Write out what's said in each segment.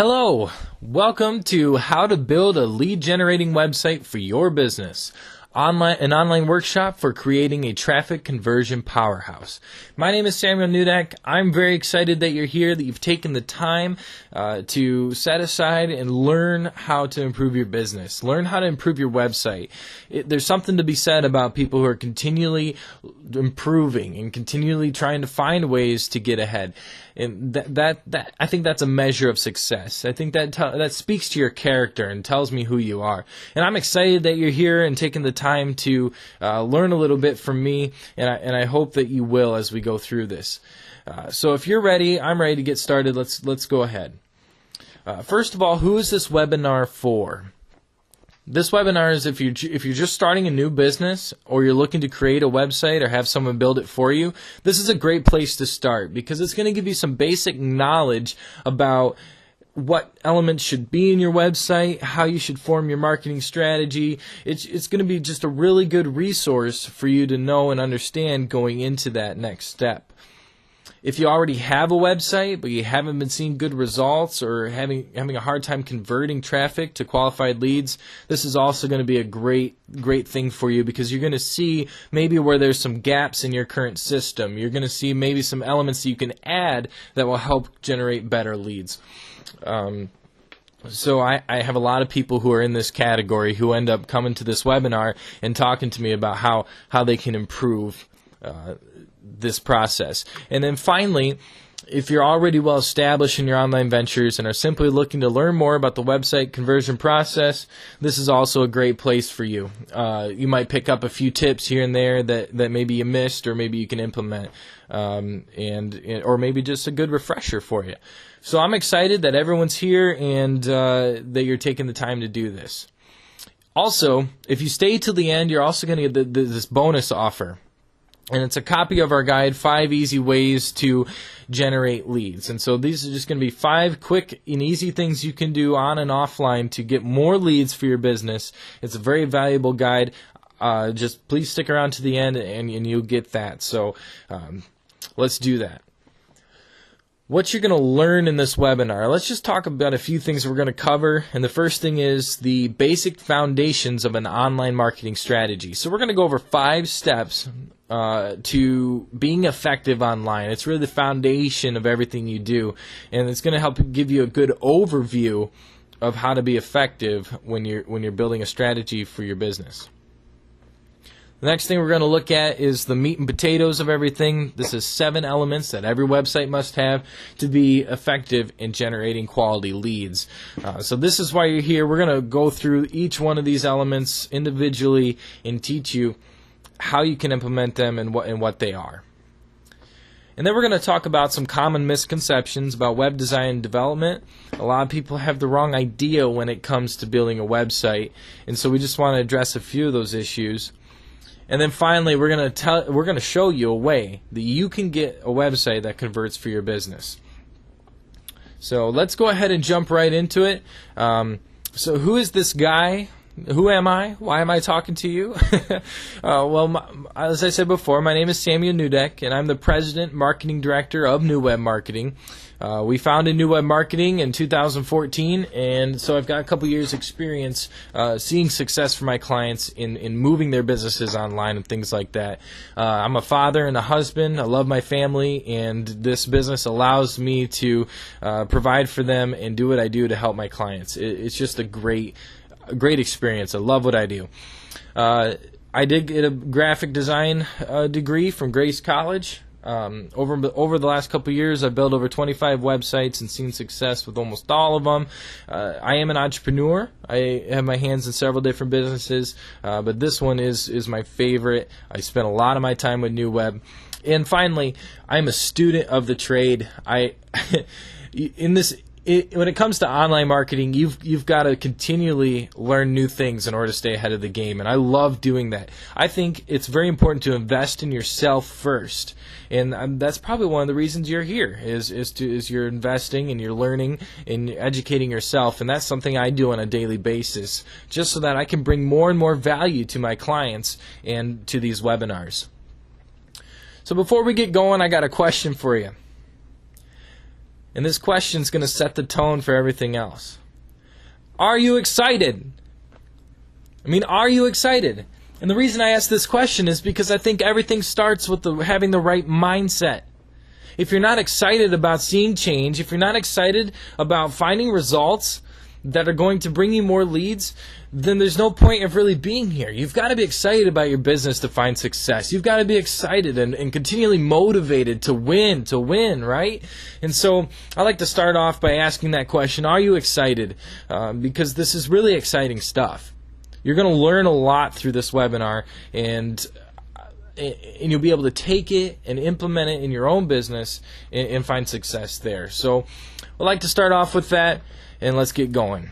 Hello, welcome to How to Build a Lead Generating Website for Your Business, an online workshop for creating a traffic conversion powerhouse. My name is Samuel Nudek. I'm very excited that you're here, that you've taken the time to set aside and learn how to improve your business, learn how to improve your website. There's something to be said about people who are continually improving and continually trying to find ways to get ahead. And that I think that's a measure of success. I think that speaks to your character and tells me who you are. And I'm excited that you're here and taking the time to learn a little bit from me. And I hope that you will as we go through this. So if you're ready, I'm ready to get started. Let's go ahead. First of all, who is this webinar for? This webinar is if you're just starting a new business or you're looking to create a website or have someone build it for you. This is a great place to start because it's going to give you some basic knowledge about what elements should be in your website, how you should form your marketing strategy. It's going to be just a really good resource for you to know and understand going into that next step. If you already have a website but you haven't been seeing good results or having a hard time converting traffic to qualified leads, this is also going to be a great thing for you because you're going to see maybe where there's some gaps in your current system. You're going to see maybe some elements that you can add that will help generate better leads. So I have a lot of people who are in this category who end up coming to this webinar and talking to me about how they can improve this process. And then finally, if you're already well established in your online ventures and are simply looking to learn more about the website conversion process, this is also a great place for you. You might pick up a few tips here and there that maybe you missed or maybe you can implement, or maybe just a good refresher for you. So I'm excited that everyone's here and that you're taking the time to do this. Also, if you stay till the end, you're also going to get this bonus offer. And it's a copy of our guide, 5 Easy Ways to Generate Leads. And so these are just going to be 5 quick and easy things you can do on and offline to get more leads for your business. It's a very valuable guide. Just please stick around to the end and you'll get that. So let's do that. What you're going to learn in this webinar, let's just talk about a few things we're going to cover. And the first thing is the basic foundations of an online marketing strategy. So we're going to go over 5 steps to being effective online. It's really the foundation of everything you do. And it's going to help give you a good overview of how to be effective when you're building a strategy for your business. The next thing we're going to look at is the meat and potatoes of everything. This is 7 elements that every website must have to be effective in generating quality leads. So this is why you're here. We're going to go through each one of these elements individually and teach you how you can implement them and what they are. And then we're going to talk about some common misconceptions about web design and development. A lot of people have the wrong idea when it comes to building a website, and so we just want to address a few of those issues. And then finally, we're going to show you a way that you can get a website that converts for your business. So let's go ahead and jump right into it. So who is this guy? Who am I? Why am I talking to you? As I said before, my name is Samuel Nudek, and I'm the President Marketing Director of New Web Marketing. We founded New Web Marketing in 2014, and so I've got a couple years experience seeing success for my clients in moving their businesses online and things like that. I'm a father and a husband. I love my family, and this business allows me to provide for them and do what I do to help my clients. It's just a great experience. I love what I do. I did get a graphic design degree from Grace College. Over the last couple of years, I've built over 25 websites and seen success with almost all of them. I am an entrepreneur. I have my hands in several different businesses, but this one is my favorite. I spent a lot of my time with New Web. And finally, I'm a student of the trade. When it comes to online marketing, you've got to continually learn new things in order to stay ahead of the game, and I love doing that. I think it's very important to invest in yourself first, and that's probably one of the reasons you're here is you're investing and you're learning and educating yourself, and that's something I do on a daily basis, just so that I can bring more and more value to my clients and to these webinars. So before we get going, I got a question for you. And this question is going to set the tone for everything else. Are you excited? Are you excited? And the reason I ask this question is because I think everything starts with having the right mindset. If you're not excited about seeing change, if you're not excited about finding results that are going to bring you more leads, then there's no point of really being here. You've got to be excited about your business to find success. You've got to be excited and continually motivated to win, right? And so I like to start off by asking that question, are you excited? Because this is really exciting stuff. You're going to learn a lot through this webinar, and you'll be able to take it and implement it in your own business and find success there. So I'd like to start off with that, and let's get going.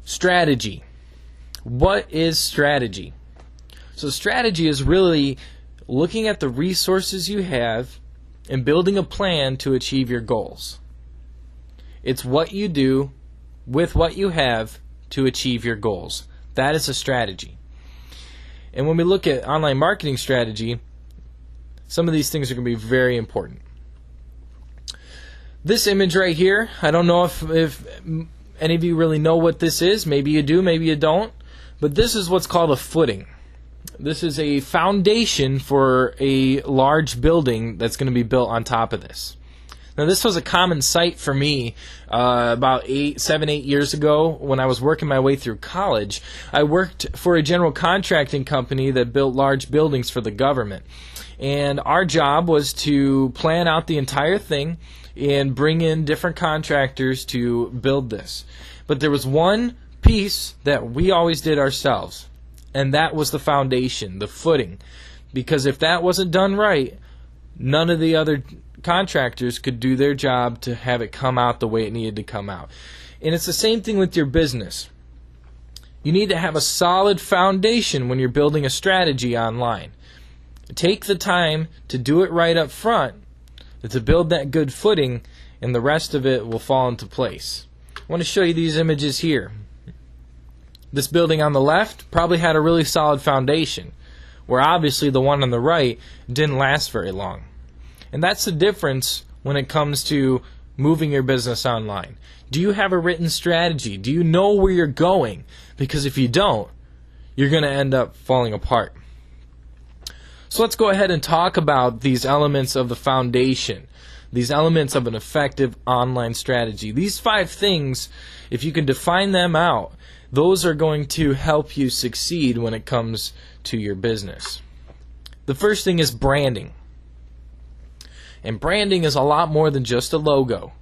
Strategy. What is strategy? So strategy is really looking at the resources you have and building a plan to achieve your goals. It's what you do with what you have to achieve your goals. That is a strategy. And when we look at online marketing strategy, some of these things are going to be very important. This image right here, I don't know if any of you really know what this is. Maybe you do, maybe you don't. But this is what's called a footing. This is a foundation for a large building that's going to be built on top of this. Now, this was a common sight for me about 7, 8 years ago when I was working my way through college. I worked for a general contracting company that built large buildings for the government. And our job was to plan out the entire thing and bring in different contractors to build this. But there was one piece that we always did ourselves, and that was the foundation, the footing. Because if that wasn't done right, none of the other contractors could do their job to have it come out the way it needed to come out. And it's the same thing with your business. You need to have a solid foundation when you're building a strategy online. Take the time to do it right up front, to build that good footing, and the rest of it will fall into place. I want to show you these images here. This building on the left probably had a really solid foundation, where obviously the one on the right didn't last very long. And that's the difference when it comes to moving your business online. Do you have a written strategy? Do you know where you're going? Because if you don't, you're going to end up falling apart. So let's go ahead and talk about these elements of the foundation, these elements of an effective online strategy. These 5 things, if you can define them out, those are going to help you succeed when it comes to your business. The first thing is branding. And branding is a lot more than just a logo.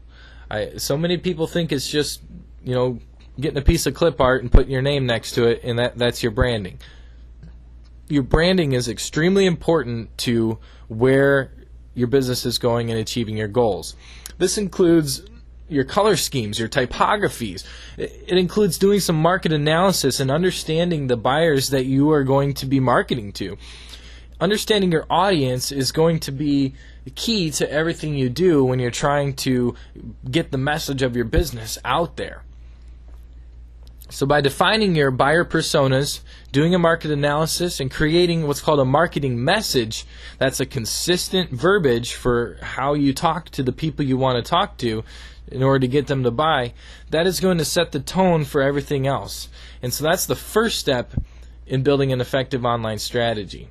So many people think it's just, getting a piece of clip art and putting your name next to it, and that's your branding. Your branding is extremely important to where your business is going and achieving your goals. This includes your color schemes, your typographies. It includes doing some market analysis and understanding the buyers that you are going to be marketing to. Understanding your audience is going to be key to everything you do when you're trying to get the message of your business out there. So by defining your buyer personas, doing a market analysis, and creating what's called a marketing message, that's a consistent verbiage for how you talk to the people you want to talk to in order to get them to buy, that is going to set the tone for everything else. And so that's the first step in building an effective online strategy.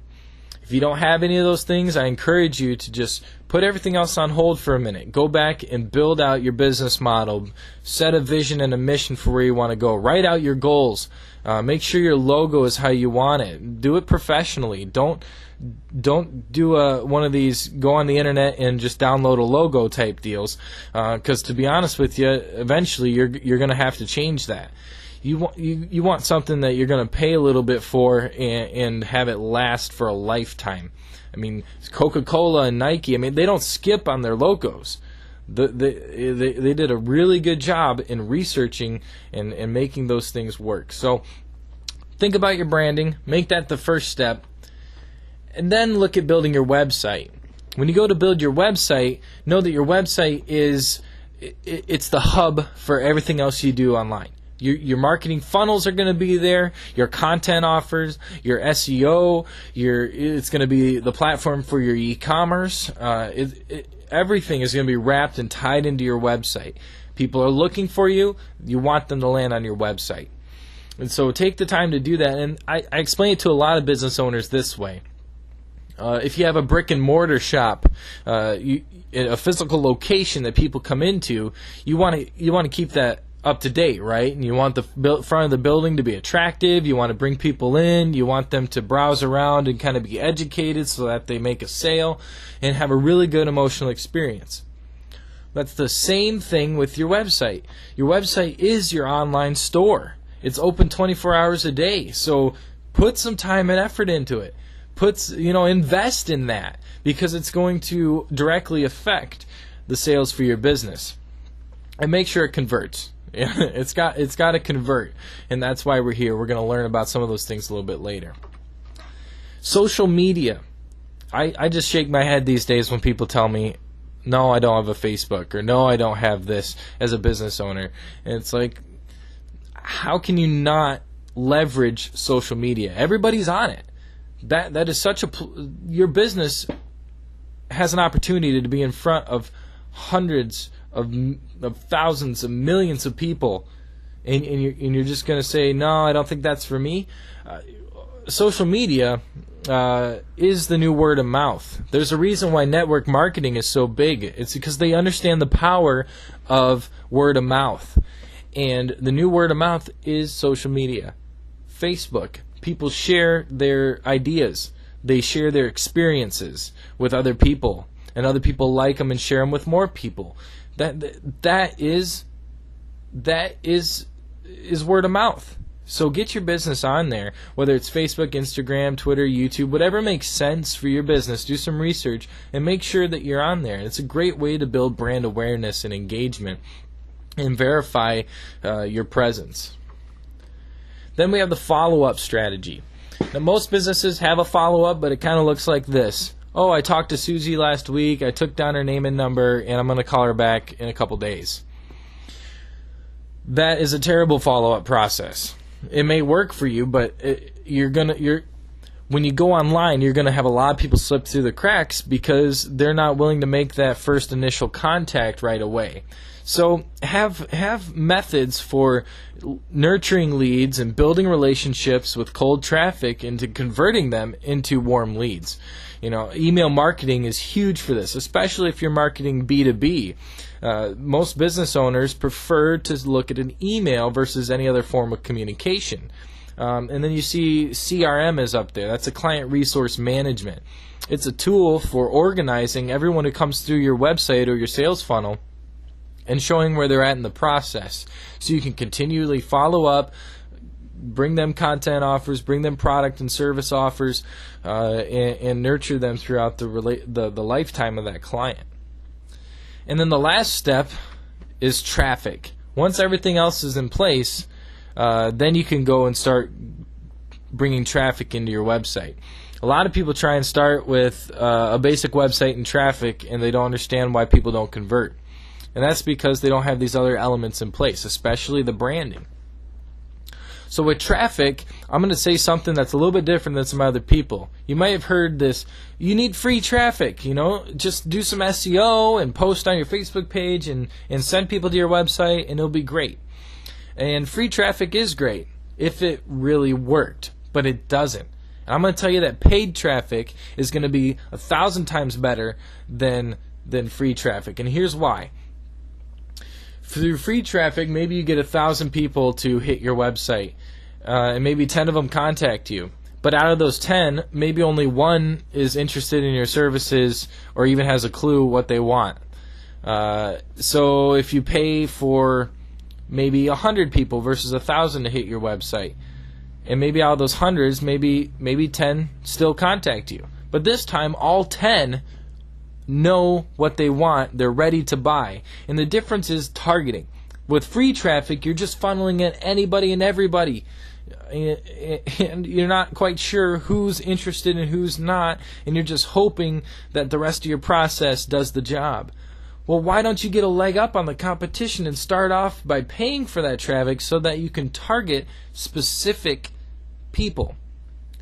If you don't have any of those things, I encourage you to just put everything else on hold for a minute. Go back and build out your business model. Set a vision and a mission for where you want to go. Write out your goals. Make sure your logo is how you want it. Do it professionally. Don't do one of these go on the internet and just download a logo type deals. Because to be honest with you, eventually you're going to have to change that. You want something that you're going to pay a little bit for and have it last for a lifetime. I mean, Coca-Cola and Nike, they don't skip on their logos. They did a really good job in researching and making those things work. So think about your branding. Make that the first step. And then look at building your website. When you go to build your website, know that your website it's the hub for everything else you do online. Your marketing funnels are going to be there, your content offers, your SEO, it's going to be the platform for your e-commerce. Everything is going to be wrapped and tied into your website. People are looking for you. You want them to land on your website. And so take the time to do that. And I explain it to a lot of business owners this way. If you have a brick and mortar shop, a physical location that people come into, you want to keep that up to date, right? And you want the front of the building to be attractive. You want to bring people in. You want them to browse around and kind of be educated so that they make a sale and have a really good emotional experience. That's the same thing with your website. Your website is your online store. It's open 24 hours a day. So put some time and effort into it. Invest in that, because it's going to directly affect the sales for your business. And make sure it converts. It's got to convert, and that's why we're here. We're going to learn about some of those things a little bit later. Social media. I just shake my head these days when people tell me, no, I don't have a Facebook, or no, I don't have this as a business owner. And it's like, how can you not leverage social media? Everybody's on it. That is such your business has an opportunity to be in front of hundreds of thousands of millions of people, and you're just going to say, no, I don't think that's for me. Social media is the new word of mouth. There's a reason why network marketing is so big. It's because they understand the power of word of mouth, and the new word of mouth is social media. Facebook. People share their ideas. They share their experiences with other people, and other people like them and share them with more people. That is word of mouth. So get your business on there, whether it's Facebook, Instagram, Twitter, YouTube, whatever makes sense for your business. Do some research and make sure that you're on there. It's a great way to build brand awareness and engagement and verify your presence. Then we have the follow-up strategy. Now, most businesses have a follow-up, but it kind of looks like this. Oh, I talked to Susie last week. I took down her name and number, and I'm going to call her back in a couple days. That is a terrible follow-up process. It may work for you, but when you go online, you're going to have a lot of people slip through the cracks because they're not willing to make that first initial contact right away. So have methods for nurturing leads and building relationships with cold traffic into converting them into warm leads. Email marketing is huge for this, especially if you're marketing B2B. Most business owners prefer to look at an email versus any other form of communication. And then you see CRM is up there. That's a client resource management. It's a tool for organizing everyone who comes through your website or your sales funnel and showing where they're at in the process, so you can continually follow up, bring them content offers, bring them product and service offers, and nurture them throughout the lifetime of that client. And then the last step is traffic. Once everything else is in place, then you can go and start bringing traffic into your website. A lot of people try and start with a basic website and traffic, and they don't understand why people don't convert. And that's because they don't have these other elements in place, especially the branding. So with traffic, I'm going to say something that's a little bit different than some other people. You might have heard this, you need free traffic, just do some SEO and post on your Facebook page and send people to your website and it'll be great. And free traffic is great if it really worked, but it doesn't. And I'm going to tell you that paid traffic is going to be 1,000 times better than free traffic. And here's why. Through free traffic, maybe you get 1,000 people to hit your website, and maybe 10 of them contact you. But out of those 10, maybe only one is interested in your services or even has a clue what they want. So if you pay for maybe 100 people versus 1,000 to hit your website, and maybe out of those hundreds, maybe 10 still contact you. But this time, all 10 know what they want, they're ready to buy. And the difference is targeting. With free traffic, you're just funneling at anybody and everybody, and you're not quite sure who's interested and who's not, and you're just hoping that the rest of your process does the job. Well, why don't you get a leg up on the competition and start off by paying for that traffic so that you can target specific people,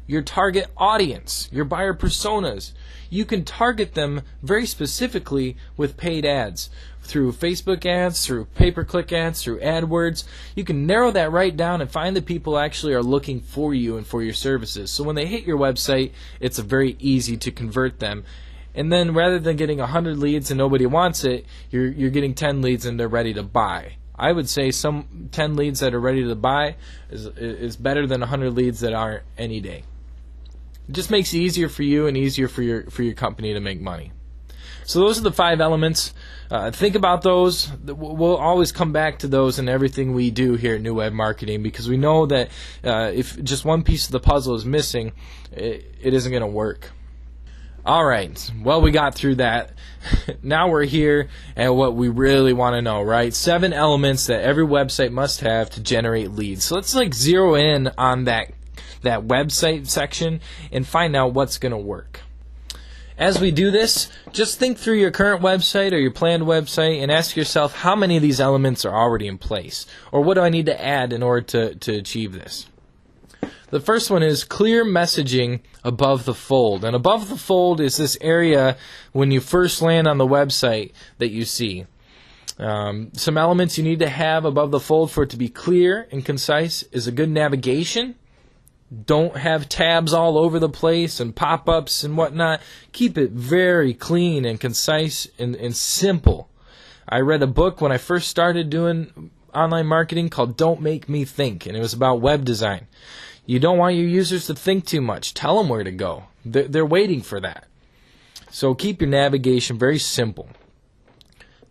your target audience, your buyer personas? You can target them very specifically with paid ads, through Facebook ads, through pay-per-click ads, through AdWords. You can narrow that right down and find the people who actually are looking for you and for your services. So when they hit your website, it's very easy to convert them. And then rather than getting 100 leads and nobody wants it, you're getting 10 leads and they're ready to buy. I would say some 10 leads that are ready to buy is better than 100 leads that aren't any day. It just makes it easier for you and easier for your company to make money. So those are the 5 elements. Think about those. We'll always come back to those in everything we do here at New Web Marketing, because we know that if just one piece of the puzzle is missing, it isn't going to work. All right, well, we got through that. Now we're here at what we really want to know, right? 7 elements that every website must have to generate leads. So let's zero in on that website section and find out what's going to work. As we do this, just think through your current website or your planned website and ask yourself how many of these elements are already in place, or what do I need to add in order to achieve this. The first one is clear messaging above the fold. And above the fold is this area when you first land on the website that you see. Some elements you need to have above the fold for it to be clear and concise is a good navigation. Don't have tabs all over the place and pop-ups and whatnot. Keep it very clean and concise and simple. I read a book when I first started doing online marketing called Don't Make Me Think, and it was about web design. You don't want your users to think too much. Tell them where to go. They're waiting for that. So keep your navigation very simple.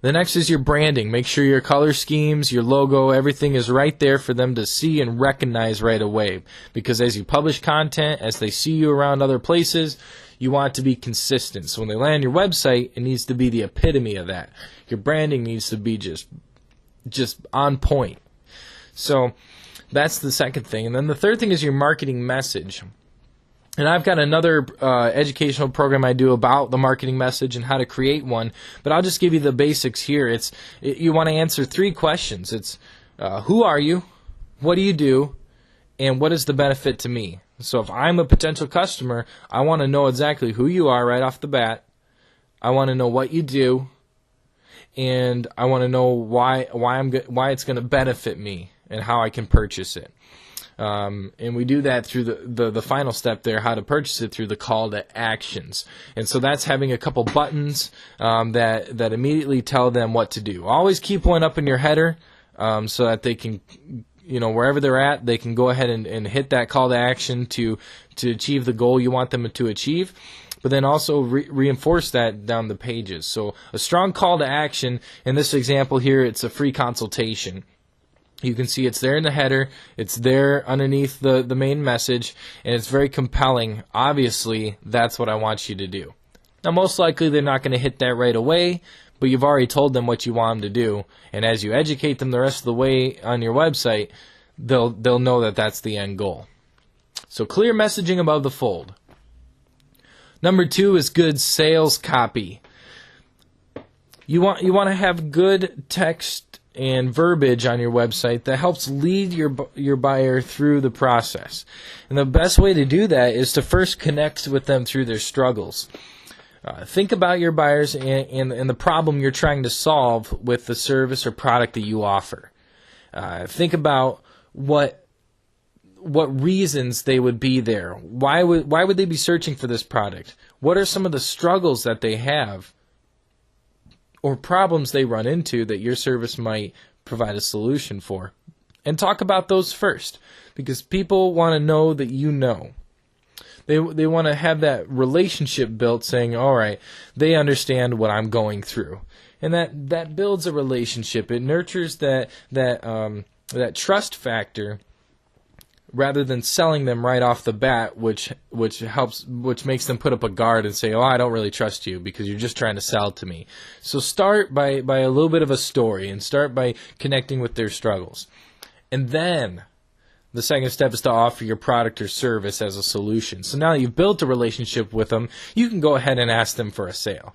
The next is your branding. Make sure your color schemes, your logo, everything is right there for them to see and recognize right away. Because as you publish content, as they see you around other places, you want it to be consistent. So when they land your website, it needs to be the epitome of that. Your branding needs to be just on point. So that's the second thing. And then the third thing is your marketing message. And I've got another educational program I do about the marketing message and how to create one, but I'll just give you the basics here. You want to answer 3 questions. It's who are you, what do you do, and what is the benefit to me? So if I'm a potential customer, I want to know exactly who you are right off the bat. I want to know what you do, and I want to know why it's going to benefit me and how I can purchase it. And we do that through the final step there, how to purchase it, through the call to actions. And so that's having a couple buttons that immediately tell them what to do. Always keep one up in your header so that they can, wherever they're at, they can go ahead and hit that call to action to achieve the goal you want them to achieve. But then also reinforce that down the pages. So a strong call to action, in this example here, it's a free consultation. You can see it's there in the header, it's there underneath the main message, and it's very compelling. Obviously, that's what I want you to do. Now, most likely they're not going to hit that right away, but you've already told them what you want them to do, and as you educate them the rest of the way on your website, they'll know that that's the end goal. So clear messaging above the fold. Number 2 is good sales copy. You want to have good text and verbiage on your website that helps lead your buyer through the process. And the best way to do that is to first connect with them through their struggles. Think about your buyers and the problem you're trying to solve with the service or product that you offer. Think about what reasons they would be there. Why would they be searching for this product? What are some of the struggles that they have or problems they run into that your service might provide a solution for? And talk about those first, because people want to know that you know. They want to have that relationship built, saying, all right, they understand what I'm going through. And that builds a relationship. It nurtures that trust factor, rather than selling them right off the bat, which makes them put up a guard and say, oh, I don't really trust you because you're just trying to sell to me. So start by a little bit of a story, and start by connecting with their struggles. And then the second step is to offer your product or service as a solution. So now you've built a relationship with them, you can go ahead and ask them for a sale.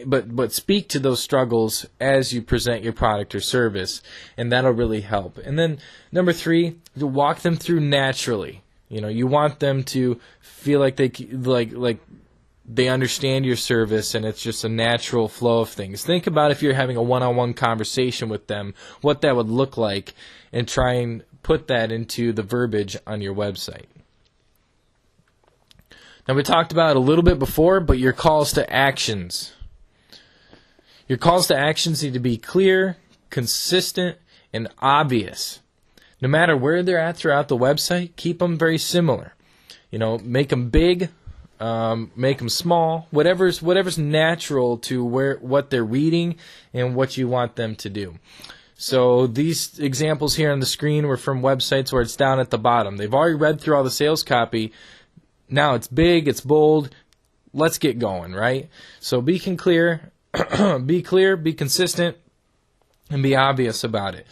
but speak to those struggles as you present your product or service, and that'll really help. And then number 3, you walk them through naturally. You want them to feel like they understand your service, and it's just a natural flow of things. Think about if you're having a one-on-one conversation with them, what that would look like, and try and put that into the verbiage on your website. Now, we talked about it a little bit before, but your calls to actions. Your calls to actions need to be clear, consistent, and obvious. No matter where they're at throughout the website, keep them very similar. Make them big, make them small, whatever's natural to what they're reading and what you want them to do. So these examples here on the screen were from websites where it's down at the bottom. They've already read through all the sales copy. Now it's big, it's bold. Let's get going, right? So be clear, be consistent, and be obvious about it.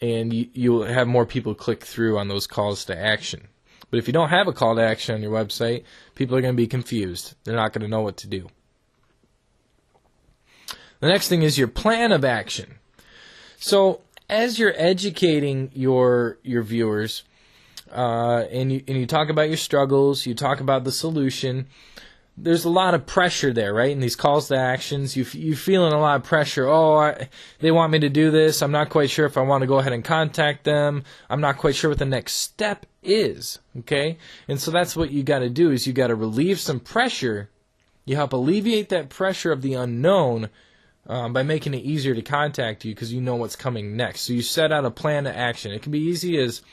And you'll have more people click through on those calls to action. But if you don't have a call to action on your website, people are going to be confused. They're not going to know what to do. The next thing is your plan of action. So as you're educating your viewers, and you talk about your struggles, you talk about the solution, there's a lot of pressure there, right? In these calls to actions, you're feeling a lot of pressure. They want me to do this. I'm not quite sure if I want to go ahead and contact them. I'm not quite sure what the next step is, okay? And so that's what you got to do, is you got to relieve some pressure. You help alleviate that pressure of the unknown by making it easier to contact you because you know what's coming next. So you set out a plan to action. It can be easy as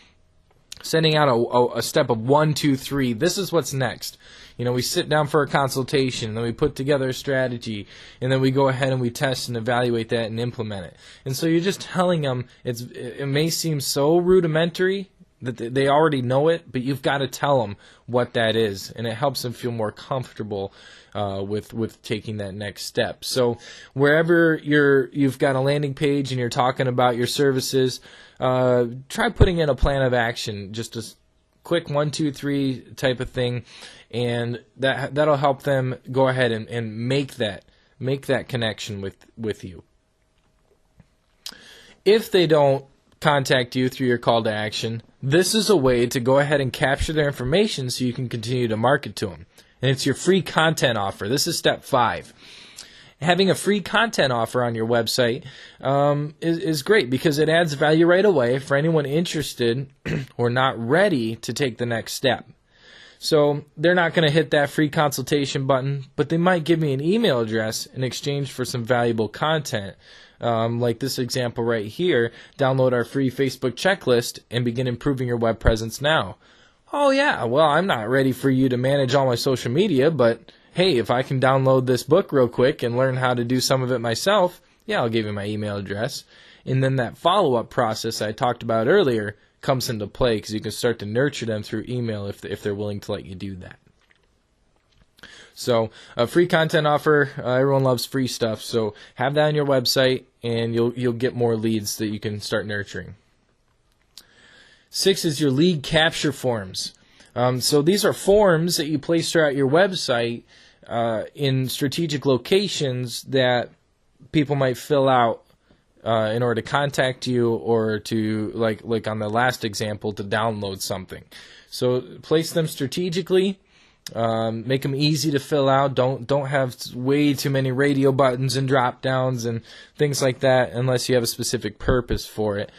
sending out a step of 1, 2, 3. This is what's next. We sit down for a consultation, and then we put together a strategy, and then we go ahead and we test and evaluate that and implement it. And so you're just telling them, it may seem so rudimentary that they already know it, but you've got to tell them what that is, and it helps them feel more comfortable with taking that next step. So wherever you've got a landing page and you're talking about your services, try putting in a plan of action, just a quick 1, 2, 3 type of thing, and that'll help them go ahead and make that connection with you. If they don't contact you through your call to action, this is a way to go ahead and capture their information so you can continue to market to them. And it's your free content offer. This is step 5. Having a free content offer on your website is great because it adds value right away for anyone interested or not ready to take the next step. So they're not going to hit that free consultation button, but they might give me an email address in exchange for some valuable content. Like this example right here, download our free Facebook checklist and begin improving your web presence now. Oh yeah, well, I'm not ready for you to manage all my social media, but hey, if I can download this book real quick and learn how to do some of it myself, yeah, I'll give you my email address. And then that follow-up process I talked about earlier comes into play because you can start to nurture them through email if they're willing to let you do that. So a free content offer, everyone loves free stuff, so have that on your website and you'll get more leads that you can start nurturing. 6 is your lead capture forms. So these are forms that you place throughout your website in strategic locations that people might fill out in order to contact you or to, like on the last example, to download something. So place them strategically. Make them easy to fill out. Don't have way too many radio buttons and drop downs and things like that unless you have a specific purpose for it.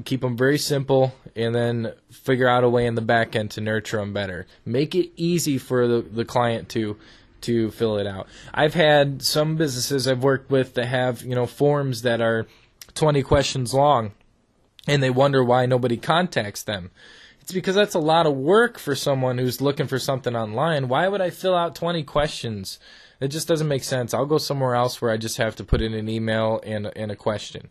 Keep them very simple and then figure out a way in the back end to nurture them better. Make it easy for the client to fill it out. I've had some businesses I've worked with that have, forms that are 20 questions long and they wonder why nobody contacts them. It's because that's a lot of work for someone who's looking for something online. Why would I fill out 20 questions? It just doesn't make sense. I'll go somewhere else where I just have to put in an email and a question.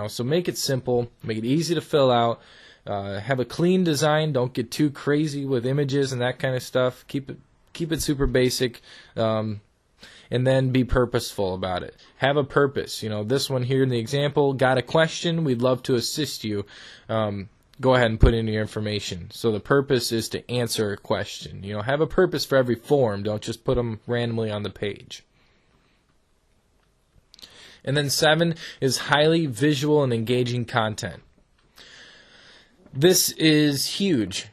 So make it simple, make it easy to fill out. Have a clean design. Don't get too crazy with images and that kind of stuff. Keep it super basic, and then be purposeful about it. Have a purpose. This one here in the example, got a question? We'd love to assist you. go ahead and put in your information. So the purpose is to answer a question. Have a purpose for every form. Don't just put them randomly on the page. And then 7 is highly visual and engaging content. This is huge.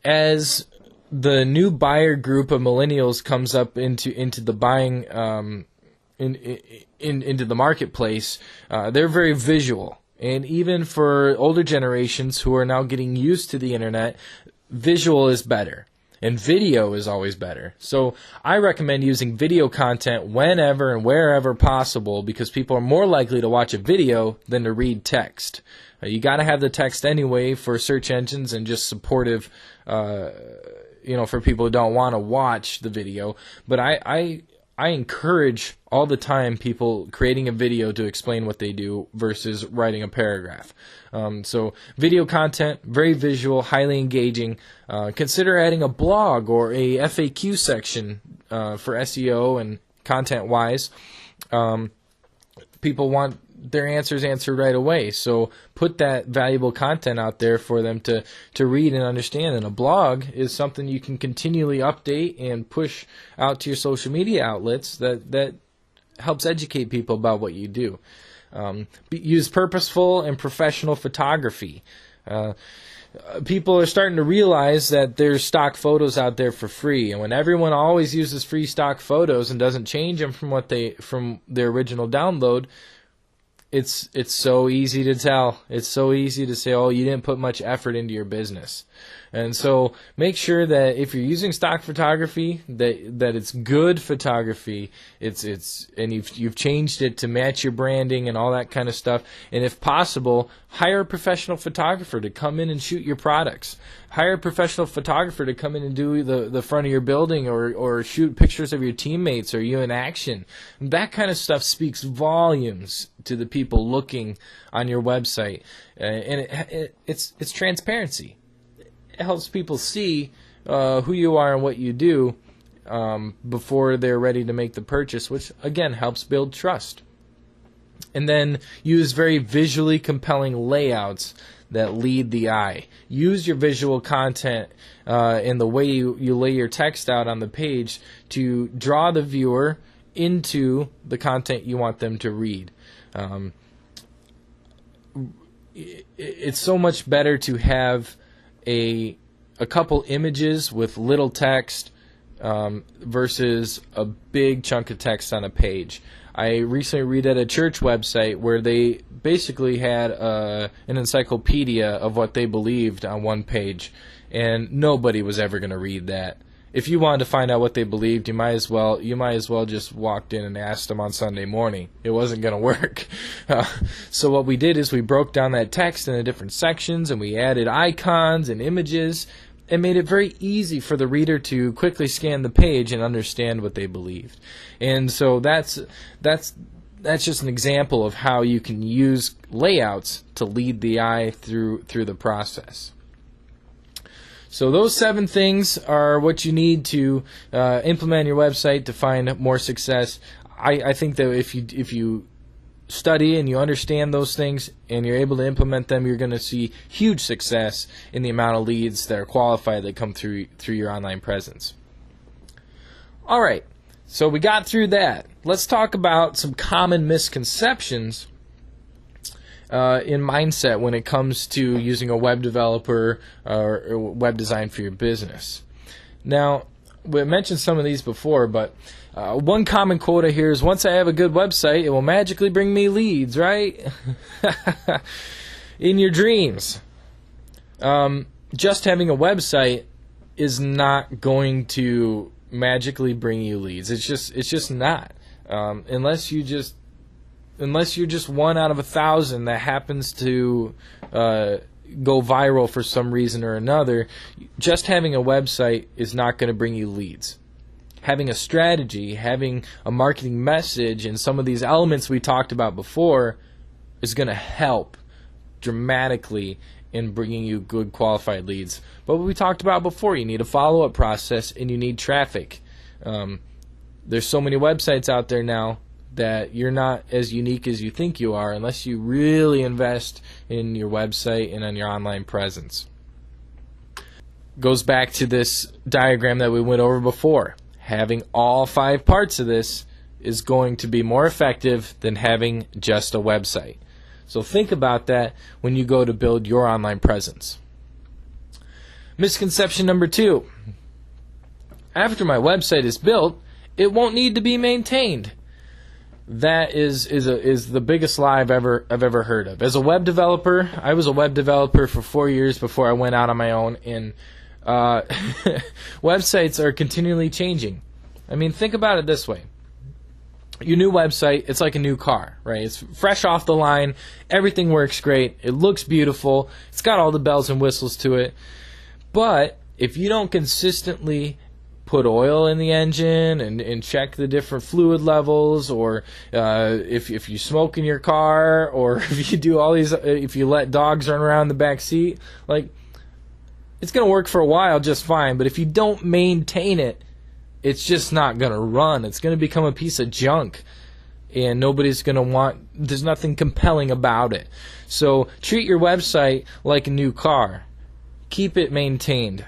As the new buyer group of millennials comes up into the buying into the marketplace, they're very visual. And even for older generations who are now getting used to the internet, visual is better. And video is always better. So I recommend using video content whenever and wherever possible, because people are more likely to watch a video than to read text. You got to have the text anyway for search engines and just supportive, for people who don't want to watch the video. But I encourage all the time people creating a video to explain what they do versus writing a paragraph. So video content, very visual, highly engaging. Consider adding a blog or a FAQ section for SEO and content-wise. People want their answers answered right away, so put that valuable content out there for them to read and understand. And a blog is something you can continually update and push out to your social media outlets that helps educate people about what you do. Use purposeful and professional photography. People are starting to realize that there's stock photos out there for free, and when everyone always uses free stock photos and doesn't change them from their original download, it's so easy to tell. It's so easy to say, oh, you didn't put much effort into your business. And so make sure that if you're using stock photography, that it's good photography. And you've changed it to match your branding and all that kind of stuff. And if possible, hire a professional photographer to come in and shoot your products. Hire a professional photographer to come in and do the front of your building or shoot pictures of your teammates or you in action. That kind of stuff speaks volumes to the people looking on your website. And it's transparency. It helps people see who you are and what you do before they're ready to make the purchase, which again helps build trust. And then use very visually compelling layouts that lead the eye. Use your visual content in the way you lay your text out on the page to draw the viewer into the content you want them to read. It's so much better to have a couple images with little text versus a big chunk of text on a page. I recently read at a church website where they basically had an encyclopedia of what they believed on one page, and nobody was ever going to read that. If you wanted to find out what they believed, you might as well just walked in and asked them on Sunday morning. It wasn't going to work. So what we did is we broke down that text into different sections, and we added icons and images, and made it very easy for the reader to quickly scan the page and understand what they believed. And so that's just an example of how you can use layouts to lead the eye through the process. So those 7 things are what you need to implement your website to find more success. I think that if you study and you understand those things and you're able to implement them, you're going to see huge success in the amount of leads that are qualified that come through your online presence. All right, so we got through that. Let's talk about some common misconceptions in mindset when it comes to using a web developer or web design for your business. Now, we mentioned some of these before, but one common quote I hear is, once I have a good website, it will magically bring me leads, right? In your dreams. Just having a website is not going to magically bring you leads. It's just not. Unless you're just one out of 1,000 that happens to go viral for some reason or another, just having a website is not going to bring you leads. Having a strategy, having a marketing message, and some of these elements we talked about before is going to help dramatically in bringing you good qualified leads. But what we talked about before, you need a follow-up process and you need traffic. There's so many websites out there now that you're not as unique as you think you are unless you really invest in your website and on your online presence. Goes back to this diagram that we went over before. Having all 5 parts of this is going to be more effective than having just a website. So think about that when you go to build your online presence. Misconception number 2. After my website is built, it won't need to be maintained. That is the biggest lie I've ever heard of. As a web developer, I was a web developer for 4 years before I went out on my own, and websites are continually changing. I mean, think about it this way. Your new website, it's like a new car, right? It's fresh off the line. Everything works great. It looks beautiful. It's got all the bells and whistles to it. But if you don't consistently put oil in the engine and check the different fluid levels, or if you smoke in your car, or if you do all these, if you let dogs run around the back seat, like, it's going to work for a while just fine. But if you don't maintain it, it's just not going to run. It's going to become a piece of junk, and nobody's going to want, there's nothing compelling about it. So treat your website like a new car. Keep it maintained.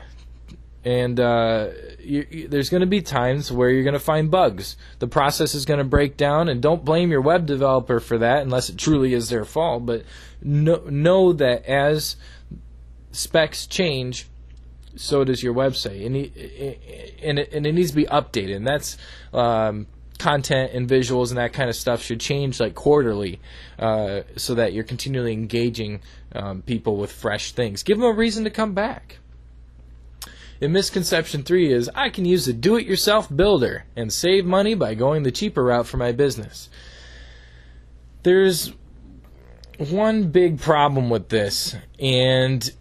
And there's going to be times where you're going to find bugs. The process is going to break down, and don't blame your web developer for that unless it truly is their fault. But know that as specs change, so does your website, and it needs to be updated. And that's content and visuals and that kind of stuff should change like quarterly, so that you're continually engaging people with fresh things. Give them a reason to come back. And misconception 3 is, I can use a do-it-yourself builder and save money by going the cheaper route for my business. There's one big problem with this, and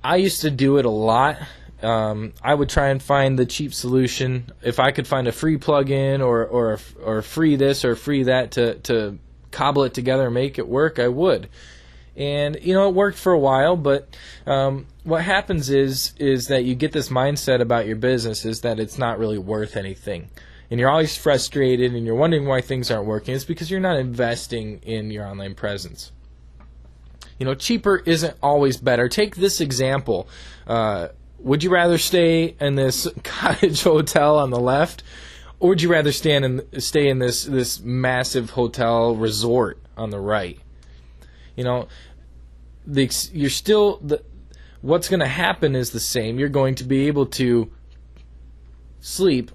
I used to do it a lot. I would try and find the cheap solution. If I could find a free plugin or free this or free that to cobble it together and make it work, I would. And it worked for a while, but what happens is that you get this mindset about your business is that it's not really worth anything. And you're always frustrated and you're wondering why things aren't working. It's because you're not investing in your online presence. Cheaper isn't always better. Take this example. Would you rather stay in this cottage hotel on the left, or would you rather stay in this massive hotel resort on the right? What's going to happen is the same. You're going to be able to sleep,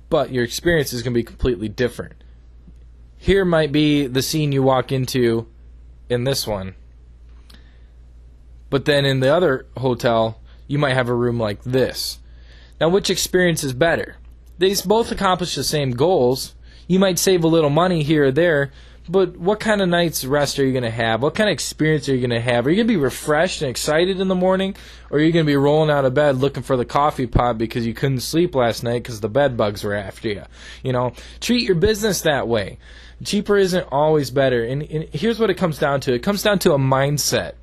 but your experience is going to be completely different. Here might be the scene you walk into in this one, but then in the other hotel, you might have a room like this. Now, which experience is better? They both accomplish the same goals. You might save a little money here or there, but what kind of night's rest are you going to have? What kind of experience are you going to have? Are you going to be refreshed and excited in the morning, or are you going to be rolling out of bed looking for the coffee pot because you couldn't sleep last night because the bed bugs were after you? Treat your business that way. Cheaper isn't always better. And here's what it comes down to. It comes down to a mindset.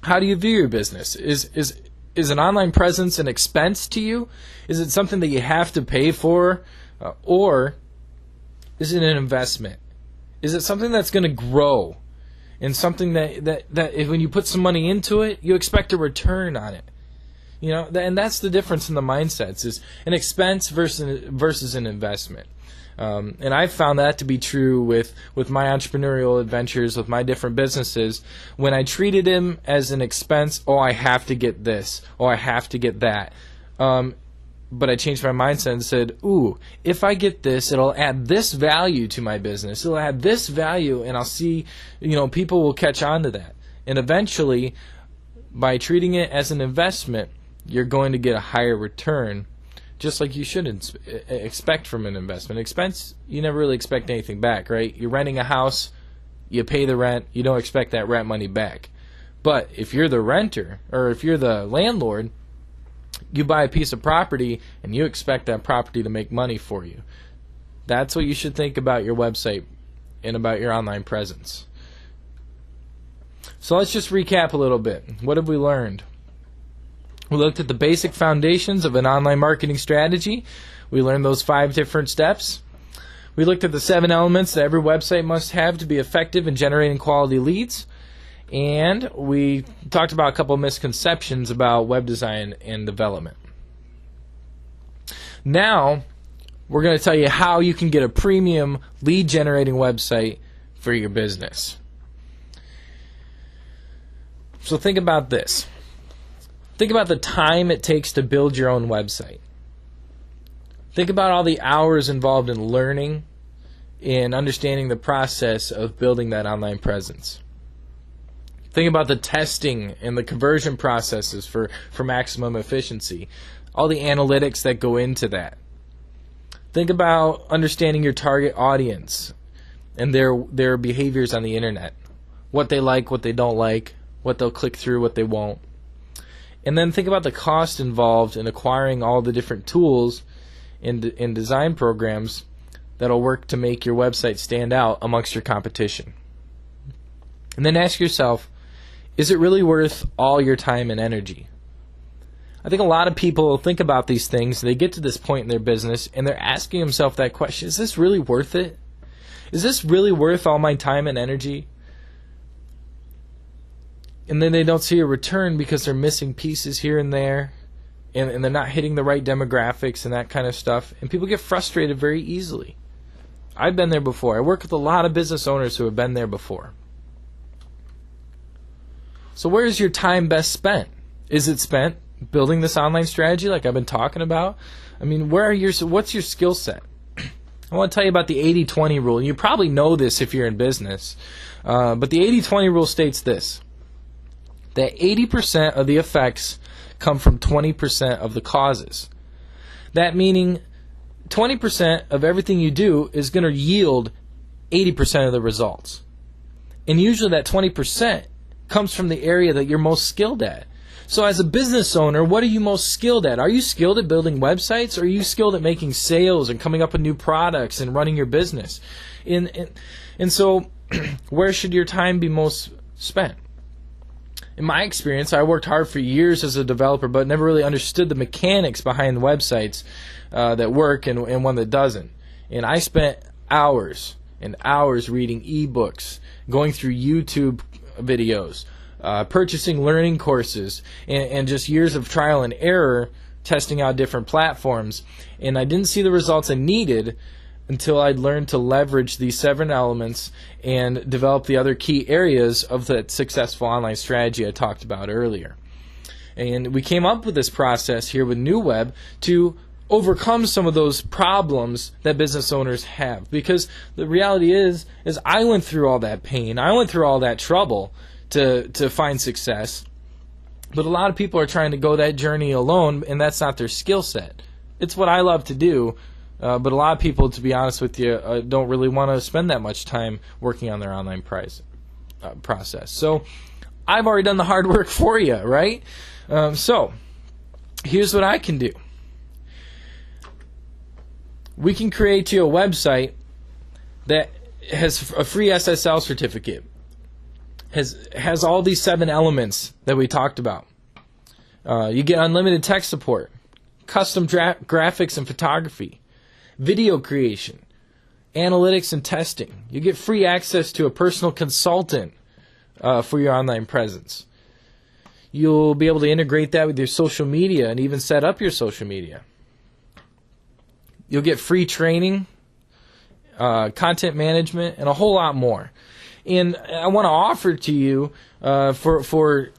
How do you view your business? Is an online presence an expense to you? Is it something that you have to pay for? Or is it an investment? Is it something that's going to grow, and something that if, when you put some money into it, you expect a return on it? And that's the difference in the mindsets, is an expense versus an investment. And I've found that to be true with my entrepreneurial adventures, with my different businesses. When I treated them as an expense, I have to get this, I have to get that. But I changed my mindset and said, if I get this, it'll add this value to my business. It'll add this value, and I'll see, people will catch on to that. And eventually, by treating it as an investment, you're going to get a higher return, just like you should expect from an investment. Expense, you never really expect anything back, right? You're renting a house, you pay the rent, you don't expect that rent money back. But if you're the renter, or if you're the landlord, you buy a piece of property and you expect that property to make money for you. That's what you should think about your website and about your online presence. So let's just recap a little bit. What have we learned? We looked at the basic foundations of an online marketing strategy. We learned those 5 different steps. We looked at the 7 elements that every website must have to be effective in generating quality leads. And we talked about a couple of misconceptions about web design and development. Now, we're going to tell you how you can get a premium lead generating website for your business. So think about this. Think about the time it takes to build your own website. Think about all the hours involved in learning and understanding the process of building that online presence. Think about the testing and the conversion processes for maximum efficiency. All the analytics that go into that. Think about understanding your target audience and their behaviors on the internet. What they like, what they don't like, what they'll click through, what they won't. And then think about the cost involved in acquiring all the different tools and design programs that'll work to make your website stand out amongst your competition. And then ask yourself, is it really worth all your time and energy? I think a lot of people think about these things, they get to this point in their business, and they're asking themselves that question, is this really worth it? Is this really worth all my time and energy? And then they don't see a return because they're missing pieces here and there, and they're not hitting the right demographics and that kind of stuff, and people get frustrated very easily. I've been there before. I work with a lot of business owners who have been there before. So where is your time best spent? Is it spent building this online strategy like I've been talking about? I mean, what's your skill set? I want to tell you about the 80-20 rule. You probably know this if you're in business. But the 80-20 rule states this, that 80% of the effects come from 20% of the causes. That meaning 20% of everything you do is going to yield 80% of the results. And usually that 20% comes from the area that you're most skilled at. So as a business owner, what are you most skilled at? Are you skilled at building websites, or are you skilled at making sales and coming up with new products and running your business? And so where should your time be most spent? In my experience, I worked hard for years as a developer, but never really understood the mechanics behind websites that work and one that doesn't. And I spent hours and hours reading ebooks, going through YouTube videos, purchasing learning courses, and just years of trial and error testing out different platforms. And I didn't see the results I needed until I'd learned to leverage these 7 elements and develop the other key areas of that successful online strategy I talked about earlier. And we came up with this process here with New Web to overcome some of those problems that business owners have. Because the reality is I went through all that pain. I went through all that trouble to find success. But a lot of people are trying to go that journey alone, and that's not their skill set. It's what I love to do, but a lot of people, to be honest with you, don't really want to spend that much time working on their online process. So I've already done the hard work for you, right? So here's what I can do. We can create you a website that has a free SSL certificate, has all these 7 elements that we talked about. You get unlimited tech support, custom graphics and photography, video creation, analytics and testing. You get free access to a personal consultant for your online presence. You'll be able to integrate that with your social media and even set up your social media. You'll get free training, content management, and a whole lot more. And I want to offer to you for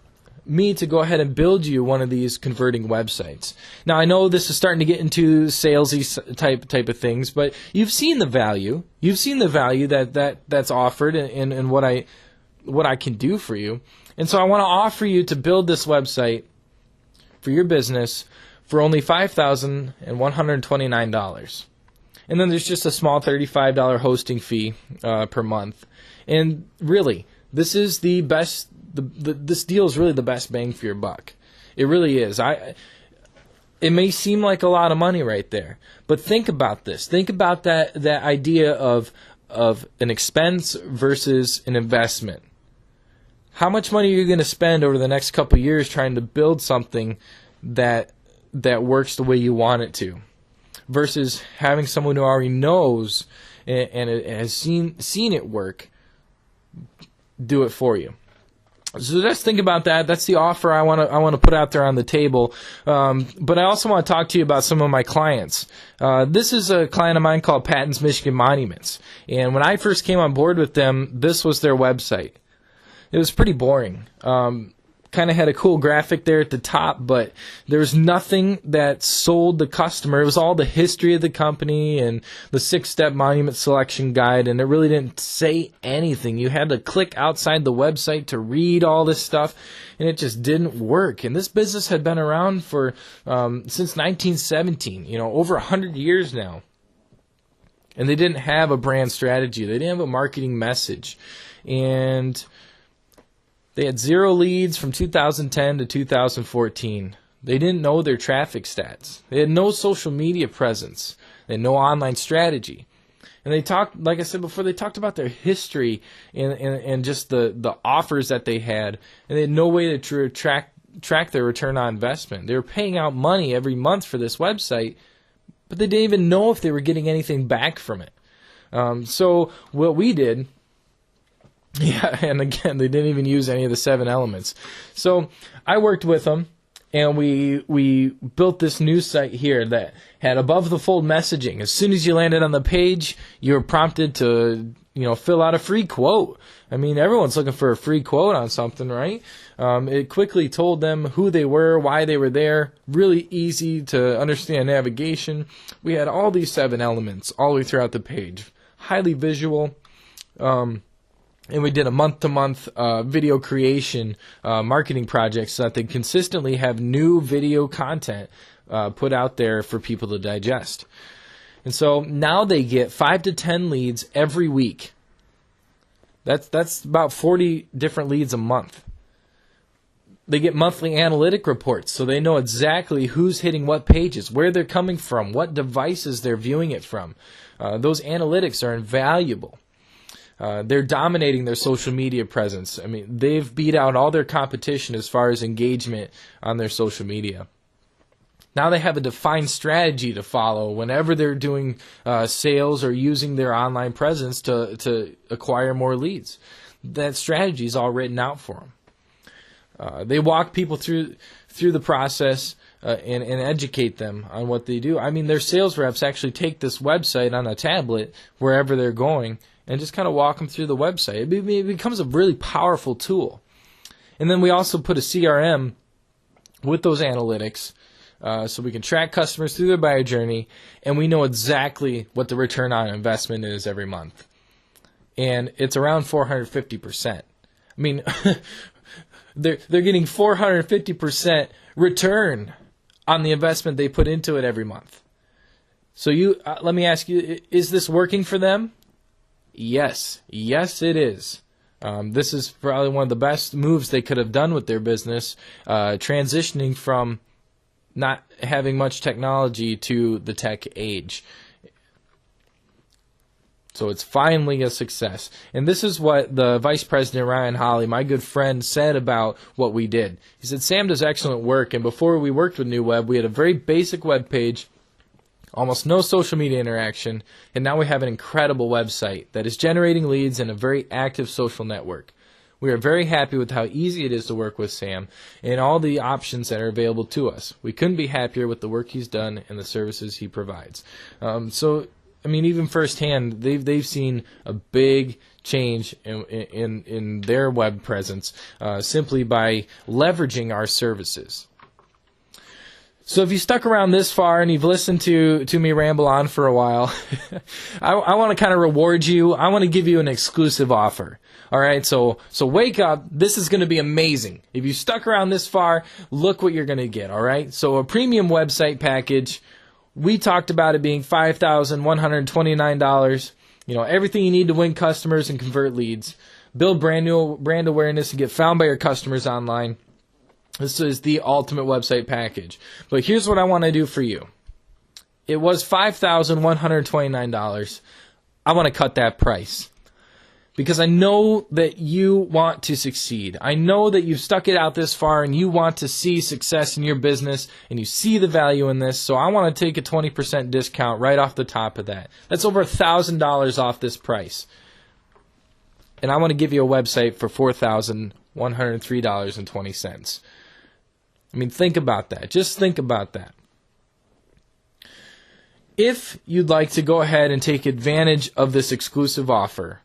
me to go ahead and build you one of these converting websites. Now, I know this is starting to get into salesy type of things, but you've seen the value. You've seen the value that's offered and what I can do for you. And so I want to offer you to build this website for your business for only $5,129. And then there's just a small $35 hosting fee per month. And really, this is the best. This deal is really the best bang for your buck. It really is. It may seem like a lot of money right there, but think about this. Think about that idea of an expense versus an investment. How much money are you going to spend over the next couple of years trying to build something that works the way you want it to, versus having someone who already knows and it has seen it work, do it for you. So just think about that. That's the offer I want to put out there on the table. But I also want to talk to you about some of my clients. This is a client of mine called Patton's Michigan Monuments. And when I first came on board with them, this was their website. It was pretty boring. Kind of had a cool graphic there at the top, but there was nothing that sold the customer. It was all the history of the company and the 6-step monument selection guide, and it really didn't say anything. You had to click outside the website to read all this stuff, and it just didn't work. And this business had been around for since 1917, over 100 years now. And they didn't have a brand strategy. They didn't have a marketing message. And they had 0 leads from 2010 to 2014. They didn't know their traffic stats. They had no social media presence. They had no online strategy. And they talked, like I said before, they talked about their history and just the offers that they had. And they had no way to track their return on investment. They were paying out money every month for this website, but they didn't even know if they were getting anything back from it. So what we did... Yeah, and again, they didn't even use any of the 7 elements. So I worked with them, and we built this new site here that had above the fold messaging. As soon as you landed on the page, you were prompted to fill out a free quote. I mean, everyone's looking for a free quote on something, right? It quickly told them who they were, why they were there. Really easy to understand navigation. We had all these 7 elements all the way throughout the page. Highly visual. And we did a month-to-month video creation marketing project so that they consistently have new video content put out there for people to digest. And so now they get 5 to 10 leads every week. That's about 40 different leads a month. They get monthly analytic reports, so they know exactly who's hitting what pages, where they're coming from, what devices they're viewing it from. Those analytics are invaluable. They're dominating their social media presence. I mean, they've beat out all their competition as far as engagement on their social media. Now they have a defined strategy to follow whenever they're doing sales or using their online presence to acquire more leads. That strategy is all written out for them. They walk people through the process and educate them on what they do. I mean, their sales reps actually take this website on a tablet wherever they're going and just kind of walk them through the website. It becomes a really powerful tool. And then we also put a CRM with those analytics so we can track customers through their buyer journey, and we know exactly what the return on investment is every month. And it's around 450%. I mean, they're getting 450% return on the investment they put into it every month. So let me ask you, is this working for them? Yes, it is. This is probably one of the best moves they could have done with their business, transitioning from not having much technology to the tech age. So it's finally a success. And this is what the Vice President, Ryan Holly, my good friend, said about what we did. He said, Sam does excellent work, and before we worked with New Web, we had a very basic web page, almost no social media interaction, and now we have an incredible website that is generating leads and a very active social network. We are very happy with how easy it is to work with Sam and all the options that are available to us. We couldn't be happier with the work he's done and the services he provides. So, I mean, even firsthand, they've seen a big change in their web presence simply by leveraging our services. So if you stuck around this far and you've listened to me ramble on for a while, I want to kind of reward you. I want to give you an exclusive offer. All right, so wake up. This is going to be amazing. If you stuck around this far, look what you're going to get, all right? So a premium website package, we talked about it being $5,129. Everything you need to win customers and convert leads, build brand awareness and get found by your customers online. This is the ultimate website package. But here's what I want to do for you. It was $5,129. I want to cut that price because I know that you want to succeed. I know that you've stuck it out this far and you want to see success in your business and you see the value in this. So I want to take a 20% discount right off the top of that. That's over $1,000 off this price. And I want to give you a website for $4,103.20. I mean, think about that. Just think about that. If you'd like to go ahead and take advantage of this exclusive offer,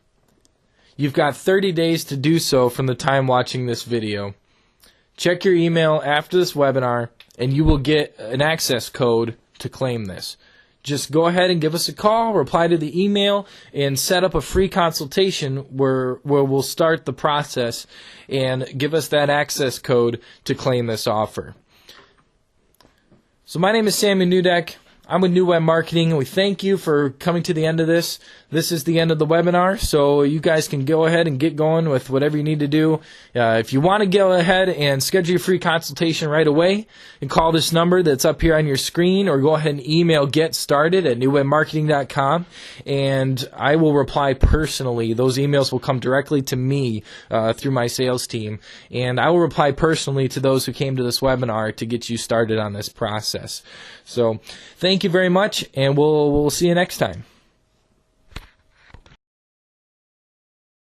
you've got 30 days to do so from the time watching this video. Check your email after this webinar and you will get an access code to claim this. Just go ahead and give us a call, reply to the email, and set up a free consultation where we'll start the process and give us that access code to claim this offer. So my name is Sammy Newdeck. I'm with New Web Marketing, and we thank you for coming to the end of this. This is the end of the webinar, so you guys can go ahead and get going with whatever you need to do. If you want to go ahead and schedule your free consultation right away, and call this number that's up here on your screen, or go ahead and email getstarted@newwebmarketing.com, and I will reply personally. Those emails will come directly to me through my sales team, and I will reply personally to those who came to this webinar to get you started on this process. So thank you very much, and we'll see you next time.